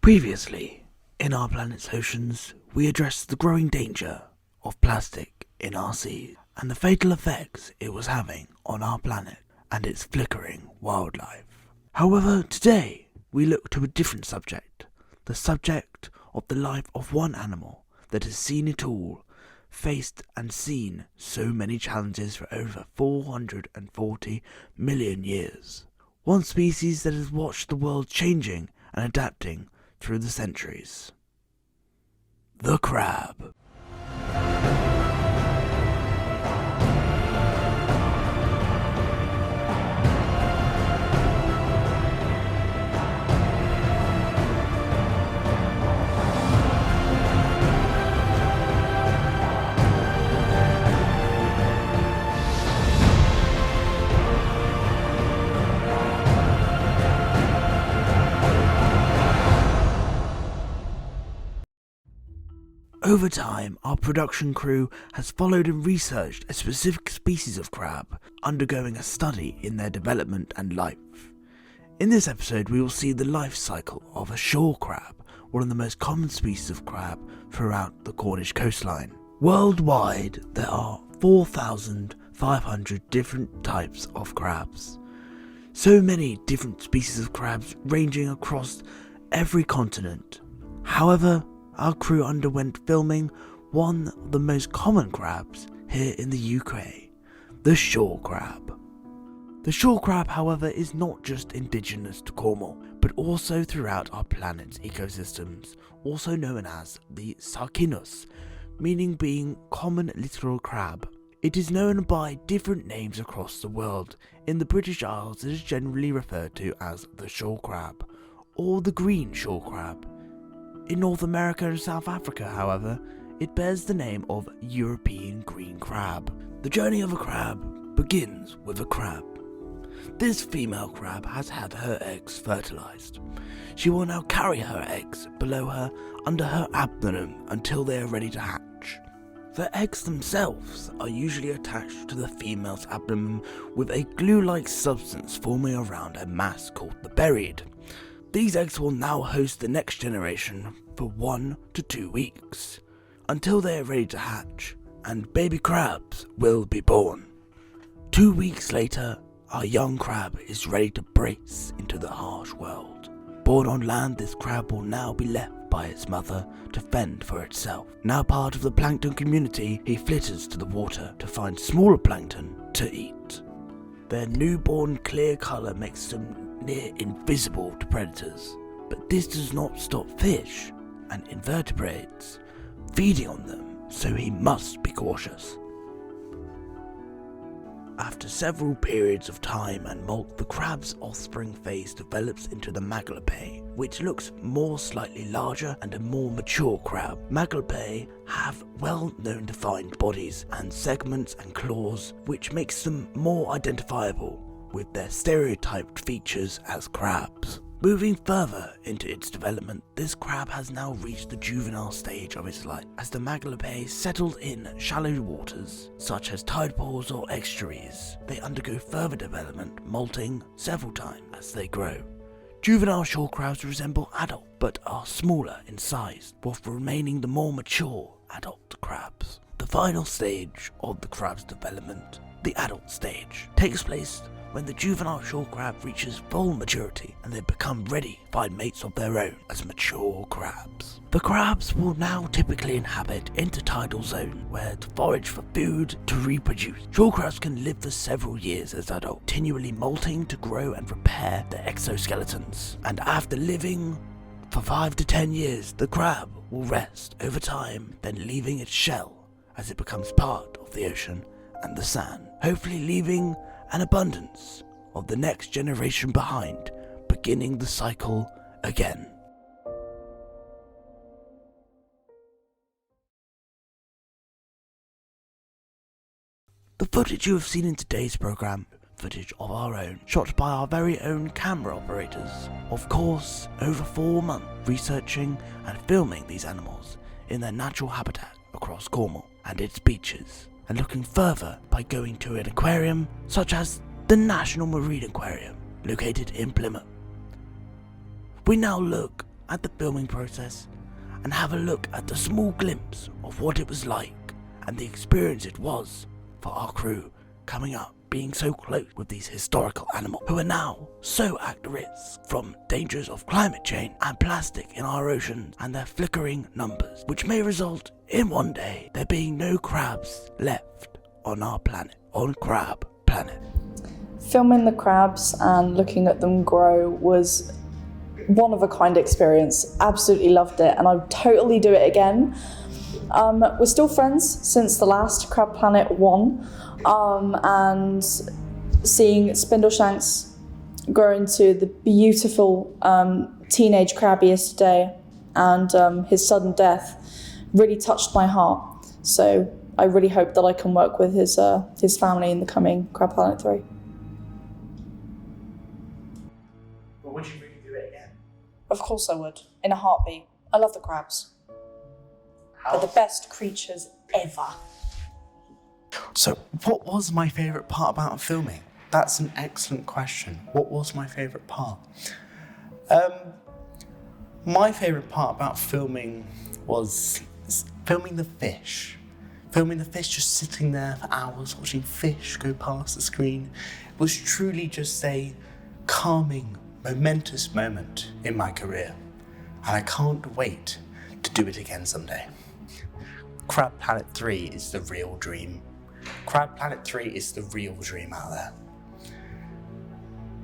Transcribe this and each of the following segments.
Previously, in our planet's oceans, we addressed the growing danger of plastic in our seas and the fatal effects it was having on our planet and its flickering wildlife. However, today we look to a different subject, the subject of the life of one animal that has seen it all, faced and seen so many challenges for over 440 million years. One species that has watched the world changing and adapting through the centuries. The crab. Over time, our production crew has followed and researched a specific species of crab, undergoing a study in their development and life. In this episode, we will see the life cycle of a shore crab, one of the most common species of crab throughout the Cornish coastline. Worldwide, there are 4,500 different types of crabs. So many different species of crabs ranging across every continent. However, our crew underwent filming one of the most common crabs here in the UK, the shore crab. The shore crab, however, is not just indigenous to Cornwall, but also throughout our planet's ecosystems, also known as the Sarcinus, meaning being common littoral crab. It is known by different names across the world. In the British Isles, it is generally referred to as the shore crab, or the green shore crab. In North America and South Africa, however, it bears the name of European green crab. The journey of a crab begins with a crab. This female crab has had her eggs fertilized. She will now carry her eggs below her under her abdomen until they are ready to hatch. The eggs themselves are usually attached to the female's abdomen with a glue-like substance forming around a mass called the berried. These eggs will now host the next generation for 1 to 2 weeks, until they are ready to hatch, and baby crabs will be born. 2 weeks later, our young crab is ready to brace into the harsh world. Born on land, this crab will now be left by its mother to fend for itself. Now part of the plankton community, he flitters to the water to find smaller plankton to eat. Their newborn clear colour makes them near invisible to predators, but this does not stop fish and invertebrates feeding on them, so he must be cautious. After several periods of time and molt, the crab's offspring phase develops into the Maglepae, which looks more slightly larger and a more mature crab. Maglepae have well-known defined bodies and segments and claws, which makes them more identifiable with their stereotyped features as crabs. Moving further into its development, this crab has now reached the juvenile stage of its life. As the Maglepae settled in shallow waters, such as tide pools or estuaries, they undergo further development, molting several times as they grow. Juvenile shore crabs resemble adult, but are smaller in size, whilst remaining the more mature adult crabs. The final stage of the crab's development, the adult stage, takes place when the juvenile shore crab reaches full maturity and they become ready to find mates of their own as mature crabs. The crabs will now typically inhabit intertidal zone where to forage for food to reproduce. Shore crabs can live for several years as adults, continually molting to grow and repair their exoskeletons. And after living for 5 to 10 years, the crab will rest over time, then leaving its shell as it becomes part of the ocean and the sand, hopefully leaving an abundance of the next generation behind, beginning the cycle again. The footage you have seen in today's program, footage of our own, shot by our very own camera operators. Of course, over 4 months researching and filming these animals in their natural habitat across Cornwall and its beaches, and looking further by going to an aquarium such as the National Marine Aquarium, located in Plymouth. We now look at the filming process and have a look at the small glimpse of what it was like and the experience it was for our crew coming up, being so close with these historical animals who are now so at risk from dangers of climate change and plastic in our oceans and their flickering numbers, which may result in one day there being no crabs left on our planet, on Crab Planet. Filming the crabs and looking at them grow was one of a kind experience. Absolutely loved it, and I'd totally do it again. We're still friends since the last Crab Planet 1, and seeing Spindleshanks grow into the beautiful teenage crab he is today, and his sudden death really touched my heart. So I really hope that I can work with his family in the coming Crab Planet 3. But would you really do it again? Of course I would, in a heartbeat. I love the crabs. They're the best creatures ever. So, what was my favourite part about filming? That's an excellent question. What was my favourite part? My favourite part about filming was filming the fish. Filming the fish, just sitting there for hours watching fish go past the screen, was truly just a calming, momentous moment in my career. And I can't wait to do it again someday. Crab Planet 3 is the real dream. Crab Planet 3 is the real dream out there.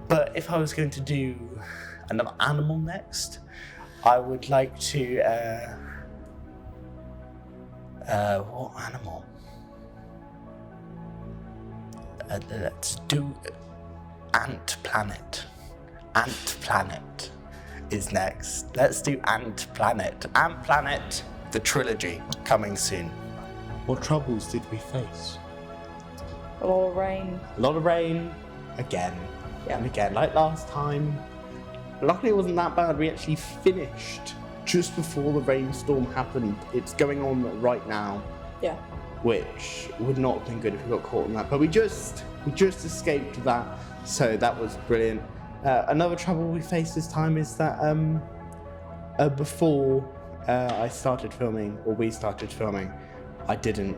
But if I was going to do another animal next, I would like to, what animal? Let's do Ant Planet. Ant Planet is next. Let's do Ant Planet. Ant Planet, the trilogy, coming soon. What troubles did we face? A lot of rain. A lot of rain, again, and again, like last time. Luckily it wasn't that bad. We actually finished just before the rainstorm happened. It's going on right now. Yeah. Which would not have been good if we got caught in that. But we just escaped that, so that was brilliant. Another trouble we faced this time is that before I started filming, or we started filming, I didn't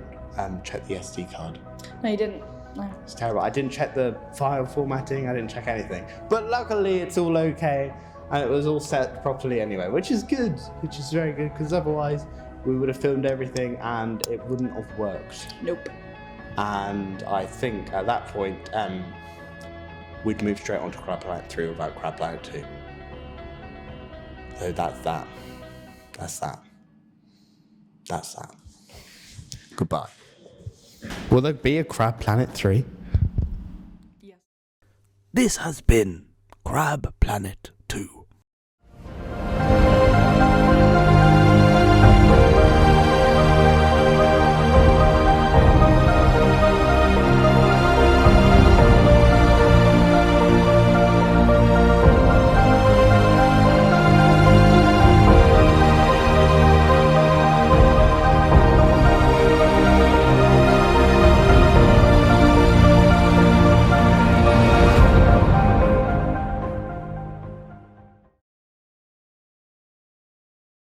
check the SD card. No, you didn't. No. It's terrible. I didn't check the file formatting, I didn't check anything. But luckily it's all okay, and it was all set properly anyway, which is good, which is very good, because otherwise we would have filmed everything and it wouldn't have worked. Nope. And I think at that point, we'd move straight on to Crab Planet 3 without Crab Planet 2. So that's that. That's that. That's that. Goodbye. Will there be a Crab Planet 3? Yes. This has been Crab Planet.